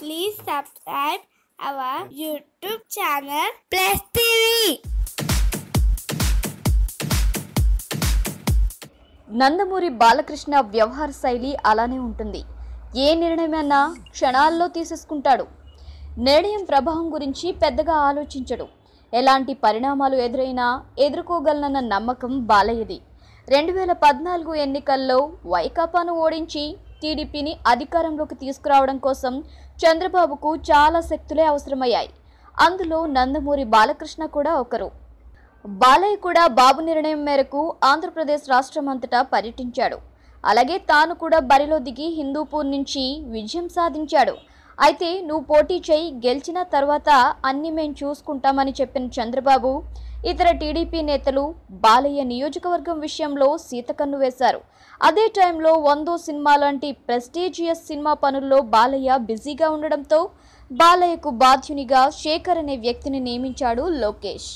Please subscribe our YouTube channel Plus TV. Nandamuri Balakrishna వ్యవహార శైలి అలానే ఉంటుంది. ఏ నిర్ణయమైనా క్షణాల్లో తీసేసుకుంటాడు. నిర్ణయం ప్రభావం గురించి పెద్దగా ఆలోచించడు. ఎలాంటి పరిణామాలు ఎదురైనా ఎదుర్కోగలనన్న నమ్మకం బాలయ్యది. 2014 ఎన్నికల్లో వైకాపాను ఓడించి టీడీపీని అధికారంలోకి తీసుకురావడం కోసం చంద్రబాబుకు చాలా శక్తులే అవసరమయ్యాయి. అందులో నందమూరి బాలకృష్ణ కూడా ఒకరు. బాలయ్య కూడా బాబు నిర్ణయం మేరకు ఆంధ్రప్రదేశ్ రాష్ట్రమంతటా పర్యటించాడు. అలాగే తాను కూడా బరిలో దిగి హిందూపూర్ నుంచి విజయం సాధించాడు. అయితే నువ్వు పోటీ చేయి, గెలిచిన తర్వాత అన్ని మేం చూసుకుంటామని చెప్పిన చంద్రబాబు ఇతర టీడీపీ నేతలు బాలయ్య నియోజకవర్గం విషయంలో సీతకన్ను వేశారు. అదే టైంలో 100 సినిమా లాంటి ప్రెస్టీజియస్ సినిమా పనుల్లో బాలయ్య బిజీగా ఉండడంతో బాలయ్యకు బాధ్యునిగా శేఖర్ అనే వ్యక్తిని నియమించాడు లోకేష్.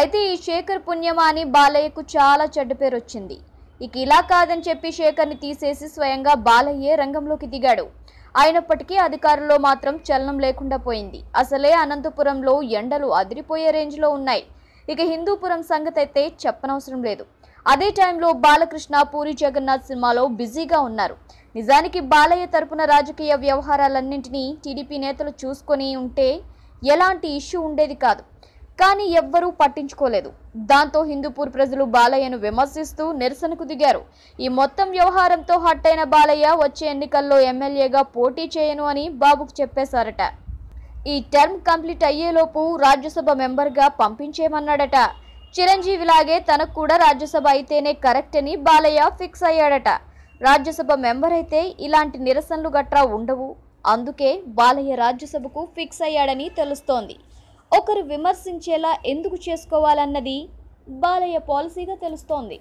అయితే ఈ శేఖర్ పుణ్యమా అని బాలయ్యకు చాలా చెడ్డ పేరు వచ్చింది. ఇక ఇలా కాదని చెప్పి శేఖర్ని తీసేసి స్వయంగా బాలయ్యే రంగంలోకి దిగాడు. అయినప్పటికీ అధికారంలో మాత్రం చలనం లేకుండా పోయింది. అసలే అనంతపురంలో ఎండలు అదిరిపోయే రేంజ్లో ఉన్నాయి. ఇక హిందూపురం సంగతి అయితే చెప్పనవసరం లేదు. అదే టైంలో బాలకృష్ణ పూరి జగన్నాథ్ సినిమాలో బిజీగా ఉన్నారు. నిజానికి బాలయ్య తరపున రాజకీయ వ్యవహారాలన్నింటినీ టీడీపీ నేతలు చూసుకొని ఉంటే ఎలాంటి ఇష్యూ ఉండేది కాదు. కానీ ఎవ్వరూ పట్టించుకోలేదు. దాంతో హిందూపూర్ ప్రజలు బాలయ్యను విమర్శిస్తూ నిరసనకు దిగారు. ఈ మొత్తం వ్యవహారంతో హట్ అయిన బాలయ్య వచ్చే ఎన్నికల్లో ఎమ్మెల్యేగా పోటీ చేయను అని బాబుకు చెప్పేశారట. ఈ టర్మ్ కంప్లీట్ అయ్యేలోపు రాజ్యసభ మెంబర్గా పంపించేయమన్నాడట. చిరంజీవిలాగే తనకు కూడా రాజ్యసభ అయితేనే కరెక్ట్ అని బాలయ్య ఫిక్స్ అయ్యాడట. రాజ్యసభ మెంబర్ అయితే ఇలాంటి నిరసనలు గట్రా ఉండవు. అందుకే బాలయ్య రాజ్యసభకు ఫిక్స్ అయ్యాడని తెలుస్తోంది. ఒకరు విమర్శించేలా ఎందుకు చేసుకోవాలన్నది బాలయ్య పాలసీగా తెలుస్తోంది.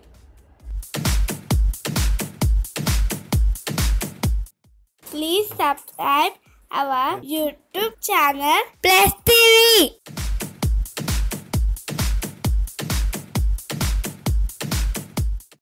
Please subscribe our YouTube channel Plus